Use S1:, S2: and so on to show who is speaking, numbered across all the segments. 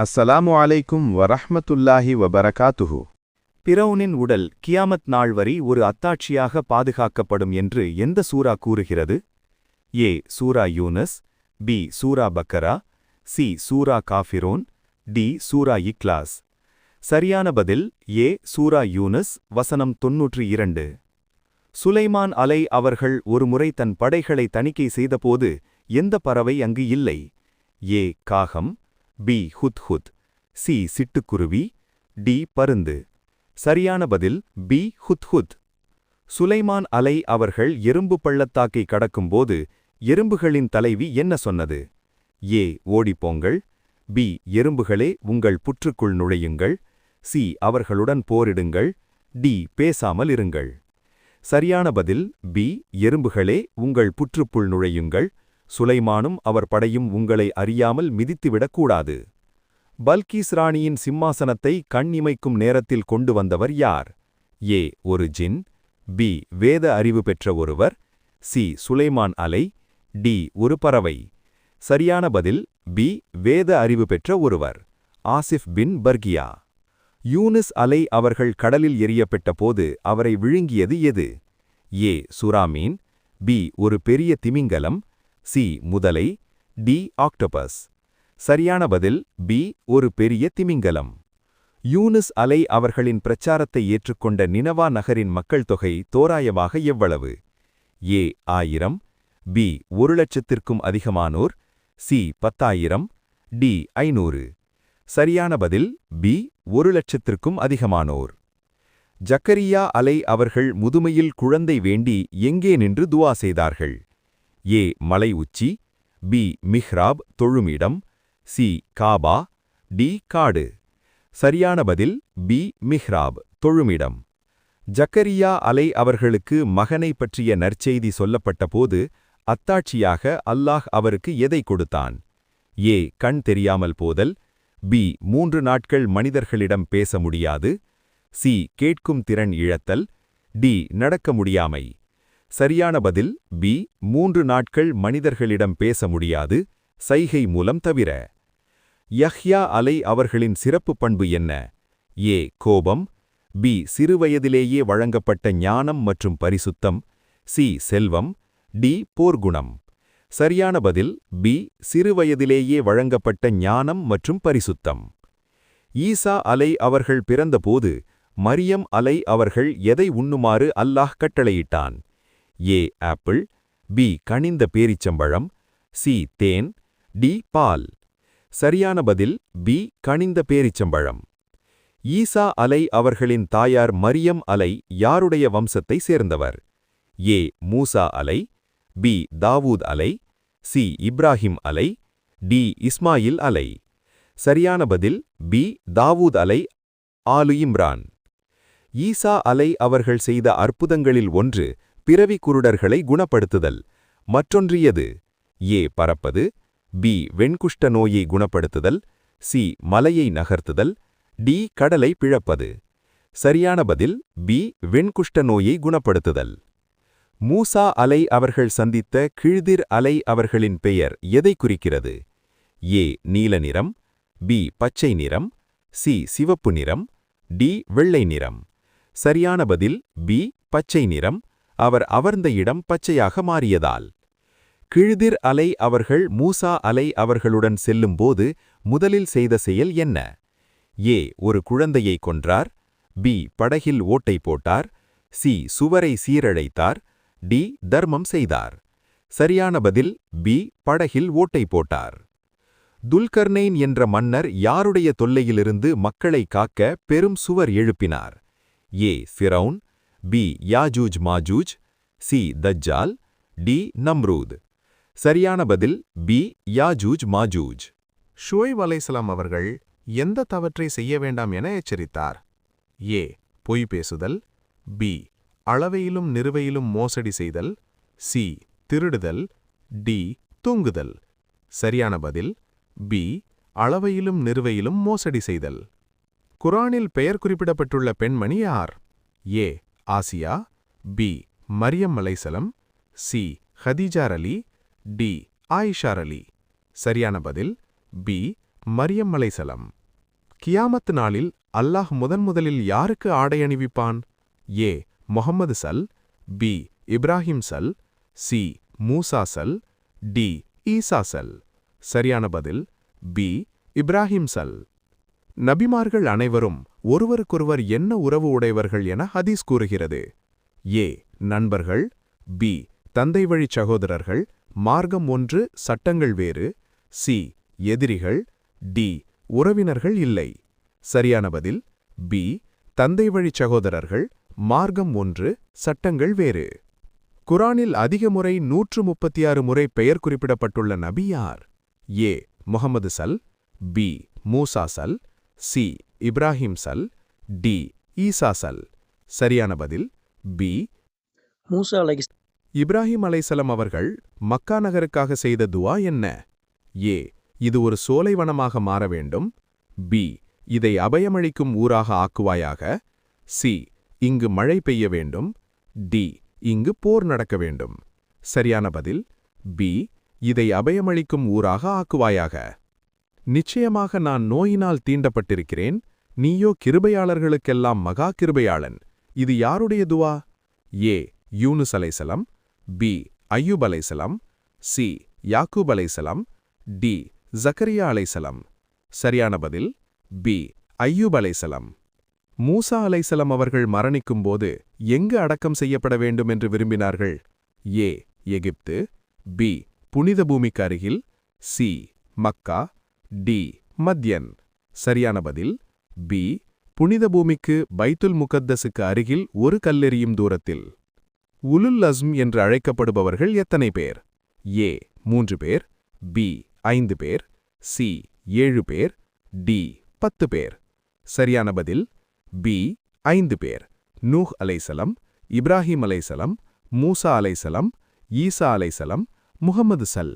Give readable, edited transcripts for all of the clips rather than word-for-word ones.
S1: அஸ்ஸலாமு அலைக்கும் வரஹ்மத்துல்லாஹி வபரகாத்துஹு.
S2: பிறவுனின் உடல் கியாமத் நாள் வரை ஒரு அத்தாட்சியாக பாதுகாக்கப்படும் என்று எந்த சூரா கூறுகிறது? ஏ சூரா யூனஸ், பி சூரா பக்கரா, சி சூரா காஃபிரோன், டி சூரா இக்லாஸ். சரியான பதில் ஏ சூரா யூனஸ், வசனம் 92. சுலைமான் அலை அவர்கள் ஒருமுறை தன் படைகளை தணிக்கை செய்தபோது எந்த பறவை அங்கு இல்லை? ஏ காகம், பி ஹுத்ஹுத், சி சிட்டுக்குருவி, டி பருந்து. சரியான பதில் பி ஹுத்ஹுத். சுலைமான் அலை அவர்கள் எறும்பு பள்ளத்தாக்கை கடக்கும்போது எறும்புகளின் தலைவி என்ன சொன்னது? ஏ ஓடிப்போங்கள், பி எறும்புகளே உங்கள் புற்றுக்குள் நுழையுங்கள், சி அவர்களுடன் போரிடுங்கள், டி பேசாமல் இருங்கள். சரியான பதில் பி எறும்புகளே உங்கள் புற்றுப்புள் நுழையுங்கள், சுலைமானும் அவர் படையும் உங்களை அறியாமல் மிதித்துவிடக்கூடாது. பல்கீஸ் ராணியின் சிம்மாசனத்தை கண் இமைக்கும் நேரத்தில் கொண்டு வந்தவர் யார்? ஏ ஒரு ஜின், பி வேத அறிவு பெற்ற ஒருவர், சி சுலைமான் அலை, டி ஒரு பறவை. சரியான பதில் பி வேத அறிவு பெற்ற ஒருவர், ஆசிஃப் பின் பர்கியா. யூனுஸ் அலை அவர்கள் கடலில் எறியப்பட்ட போது அவரை விழுங்கியது எது? ஏ சுறாமீன், பி ஒரு பெரிய திமிங்கலம், சி முதலை, டி ஆக்டோபஸ். சரியான பதில் பி ஒரு பெரிய திமிங்கலம். யூனுஸ் அலை அவர்களின் பிரச்சாரத்தை ஏற்றுக்கொண்ட நினவா நகரின் மக்கள் தொகை தோராயமாக எவ்வளவு? ஏ 1000, பி 1,00,000க்கும் அதிகமானோர், சி 10,000, டி 500. சரியான பதில் பி 1,00,000க்கும் அதிகமானோர். ஜக்கரியா அலை அவர்கள் முதுமையில் குழந்தை வேண்டி எங்கே நின்று துவா செய்தார்கள்? ஏ மலை உச்சி, பி மிஹ்ராப் தொழுமிடம், சி காபா, டி காடு. சரியான பதில் பி மிஹ்ராப் தொழுமிடம். ஜக்கரியா அலை அவர்களுக்கு மகனை பற்றிய நற்செய்தி சொல்லப்பட்டபோது அத்தாட்சியாக அல்லாஹ் அவருக்கு எதை கொடுத்தான்? ஏ கண் தெரியாமல் போதல், பி 3 நாட்கள் மனிதர்களிடம் பேச முடியாது, சி கேட்கும் திறன் இழத்தல், டி நடக்க முடியாமை. சரியான பதில் பி 3 நாட்கள் மனிதர்களிடம் பேச முடியாது, சைகை மூலம் தவிர. யஹ்யா அலை அவர்களின் சிறப்பு பண்பு என்ன? ஏ கோபம், பி சிறுவயதிலேயே வழங்கப்பட்ட ஞானம் மற்றும் பரிசுத்தம், சி செல்வம், டி போர்க்குணம். சரியான பதில் பி சிறுவயதிலேயே வழங்கப்பட்ட ஞானம் மற்றும் பரிசுத்தம். ஈசா அலை அவர்கள் பிறந்தபோது மரியம் அலை அவர்கள் எதை உண்ணுமாறு அல்லாஹ் கட்டளையிட்டான்? ஏ ஆப்பிள், பி கனிந்த பேரிச்சம்பழம், சி தேன், டி பால். சரியான பதில் பி கனிந்த பேரிச்சம்பழம். ஈசா அலை அவர்களின் தாயார் மரியம் அலை யாருடைய வம்சத்தை சேர்ந்தவர்? ஏ மூசா அலை, பி தாவூத் அலை, சி இப்ராஹிம் அலை, டி இஸ்மாயில் அலை. சரியான பதில் பி தாவூத் அலை ஆலு இம்ரான். ஈசா அலை அவர்கள் செய்த அற்புதங்களில் ஒன்று பிறவி குருடர்களை குணப்படுத்துதல். மற்றொன்று எது? ஏ பறப்பது, பி வெண்குஷ்ட நோயை குணப்படுத்துதல், சி மலையை நகர்த்துதல், டி கடலை பிளப்பது. சரியான பதில் பி வெண்குஷ்ட நோயை குணப்படுத்துதல். மூசா அலை அவர்கள் சந்தித்த கிழ்திர் அலை அவர்களின் பெயர் எதை குறிக்கிறது? ஏ நீல நிறம், பி பச்சை நிறம், சி சிவப்பு நிறம், டி வெள்ளை நிறம். சரியான பதில் பி பச்சை நிறம், அவர் அமர்ந்த இடம் பச்சையாக மாறியதால். கிழ்திர் அலை அவர்கள் மூசா அலை அவர்களுடன் செல்லும்போது முதலில் செய்த செயல் என்ன? ஏ ஒரு குழந்தையை கொன்றார், பி படகில் ஓட்டை போட்டார், சி சுவரை சீரழைத்தார், டி தர்மம் செய்தார். சரியான பதில் பி படகில் ஓட்டை போட்டார். துல்கர்னைன் என்ற மன்னர் யாருடைய தொல்லையிலிருந்து மக்களை காக்க பெரும் சுவர் எழுப்பினார்? ஏ ஃபிரௌன், பி யாஜூஜ் மாஜூஜ், சி தஜ்ஜால், டி நம்ரூத். சரியான பதில் பி யாஜூஜ் மாஜூஜ்.
S3: ஷுவைப் அலைஹிஸ்ஸலாம் அவர்கள் எந்த தவற்றை செய்ய வேண்டாம் என எச்சரித்தார்? ஏ பொய் பேசுதல், பி அளவையிலும் நிறுவையிலும் மோசடி செய்தல், சி திருடுதல், டி தூங்குதல். சரியான பதில் பி அளவையிலும் நிறுவையிலும் மோசடி செய்தல். குர்ஆனில் பெயர் குறிப்பிடப்பட்டுள்ள பெண்மணி யார்? ஏ ஆசியா, பி மரியம் அலைஹிஸ்ஸலாம், சி ஹதீஜா அலி, டி ஆயிஷா அலி. சரியான பதில் பி மரியம் அலைசலாம். கியாமத் நாளில் அல்லாஹ் முதன்முதலில் யாருக்கு ஆடை அணிவிப்பான்? ஏ முஹம்மது ஸல், பி இப்ராஹிம் ஸல், சி மூசா ஸல், டி ஈசா ஸல். சரியான பதில் பி இப்ராஹிம் ஸல். நபிமார்கள் அனைவரும் ஒருவருக்கொருவர் என்ன உறவு உடையவர்கள் என ஹதீஸ் கூறுகிறது? ஏ நண்பர்கள், பி தந்தை வழிச் சகோதரர்கள், மார்க்கம் ஒன்று சட்டங்கள் வேறு, சி எதிரிகள், டி உறவினர்கள் இல்லை. சரியான பதில் பி தந்தை வழிச் சகோதரர்கள், மார்க்கம் ஒன்று சட்டங்கள் வேறு. குரானில் அதிக முறை 136 முறை பெயர் குறிப்பிடப்பட்டுள்ள நபி யார்? ஏ முஹம்மது ஸல், பி மூசா ஸல், சி இப்ராஹிம் ஸல், டி ஈசா ஸல். சரியான பதில் பி
S4: மூசா அலைஹிஸ்.
S3: இப்ராஹிம் அலைசலம் அவர்கள் மக்கா நகருக்காக செய்த துவா என்ன? ஏ இது ஒரு சோலைவனமாக மாற வேண்டும், பி இதை அபயமளிக்கும் ஊராக ஆக்குவாயாக, சி இங்கு மழை பெய்ய வேண்டும், டி இங்கு போர் நடக்க வேண்டும். சரியான பதில் பி இதை அபயமளிக்கும் ஊராக ஆக்குவாயாக. நிச்சயமாக நான் நோயினால் தீண்டப்பட்டிருக்கிறேன், நீயோ கிருபையாளர்களுக்கெல்லாம் மகா கிருபையாளன். இது யாருடைய துவா? ஏ யூனுஸ் அலைசலாம், பி அய்யூப் அலைசலாம், சி யாக்கூப் அலைசலாம், டி ஜக்கரியா அலைசலாம். சரியான பதில் பி அய்யூப் அலைசலாம். மூசா அலைசலாம் அவர்கள் மரணிக்கும்போது எங்கு அடக்கம் செய்யப்பட வேண்டும் என்று விரும்பினார்கள்? ஏ எகிப்து, பி புனித பூமிக்கு அருகில், சி மக்கா, டி மத்யன். சரியான பதில் பி புனித பூமிக்கு பைத்துல் முகத்தஸுக்கு அருகில் ஒரு கல்லெறியும் தூரத்தில். உலுல் அஸ்ம் என்று அழைக்கப்படுபவர்கள் எத்தனை பேர்? ஏ 3 பேர், பி 5 பேர், சி 7 பேர், டி 10 பேர். சரியான பதில் பி 5 பேர். நூஹ் அலைசலாம், இப்ராஹிம் அலைசலாம், மூசா அலைசலாம், ஈசா அலைசலாம், முஹம்மது ஸல்.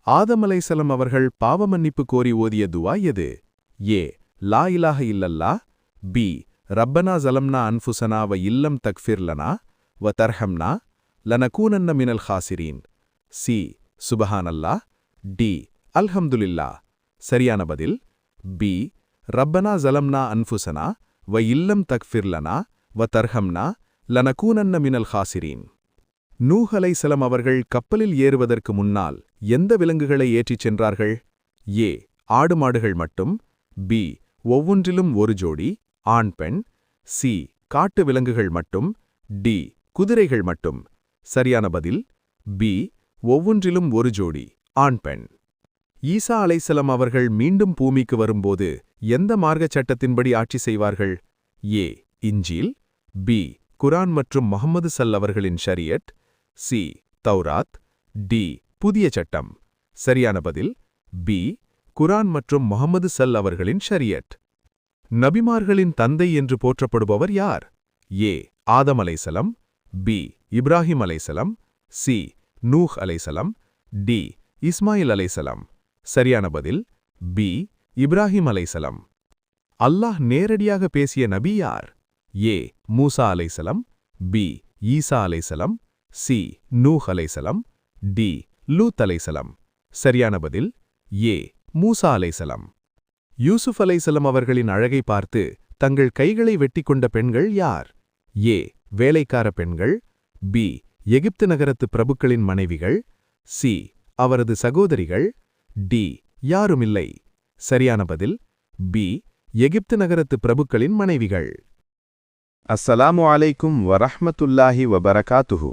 S3: ஆதம் அலைசலாம் அவர்கள் பாவமன்னிப்பு கோரி ஓதிய துவா எது? ஏ லா இலாஹ இல்லல்லாஹ், பி ரப்பனா ஸலம்னா அன்ஃபுஸனா வ இல்லம் தக்ஃபிர் லனா வ தர்ஹம்னா லனகூனன்ன மினல் ஹாசிரீன், சி சுபஹானல்லாஹ், டி அல்ஹம்துலில்லாஹ். சரியான பதில் பி ரப்பனா ஸலம்னா அன்ஃபுஸனா வ இல்லம் தக்ஃபிர் லனா வ தர்ஹம்னா லனகூனன்ன மினல் ஹாசிரீன். நூஹ் அலைசலாம் அவர்கள் கப்பலில் ஏறுவதற்கு முன்னால் எந்த விலங்குகளை ஏற்றிச் சென்றார்கள்? ஏ ஆடு மாடுகள் மட்டும், பி ஒவ்வொன்றிலும் ஒரு ஜோடி ஆண் பெண், சி காட்டு விலங்குகள் மட்டும், டி குதிரைகள் மட்டும். சரியான பதில் பி ஒவ்வொன்றிலும் ஒரு ஜோடி ஆண் பெண். ஈசா அலைசலாம் அவர்கள் மீண்டும் பூமிக்கு வரும்போது எந்த மார்க்கச் சட்டத்தின்படி ஆட்சி செய்வார்கள்? ஏ இஞ்சில், பி குரான் மற்றும் முஹம்மது ஸல் அவர்களின் ஷரியட், சி தௌராத், டி புதிய சட்டம். சரியான பதில் பி குரான் மற்றும் முஹம்மது ஸல் அவர்களின் ஷரியட். நபிமார்களின் தந்தை என்று போற்றப்படுபவர் யார்? ஏ ஆதம் அலைசலாம், பி இப்ராஹிம் அலைசலாம், சி நூஹ் அலைசலாம், டி இஸ்மாயில் அலைசலாம். சரியான பதில் பி இப்ராஹிம் அலைசலாம். அல்லாஹ் நேரடியாக பேசிய நபி யார்? ஏ மூசா அலைசலாம், பி ஈசா அலைசலாம், சி நூஹ் அலைசலாம், டி லூத் அலைசலாம். சரியான பதில் ஏ மூசா அலைசலாம். யூசுப் அலைசலாம் அவர்களின் அழகை பார்த்து தங்கள் கைகளை வெட்டிக்கொண்ட பெண்கள் யார்? ஏ வேலைக்கார பெண்கள், பி எகிப்து நகரத்து பிரபுக்களின் மனைவிகள், சி அவரது சகோதரிகள், டி யாருமில்லை. சரியான பதில் பி எகிப்து நகரத்து பிரபுக்களின் மனைவிகள்.
S1: அஸ்ஸலாமு அலைக்கும் வரஹ்மத்துல்லாஹி வபரகாத்துஹு.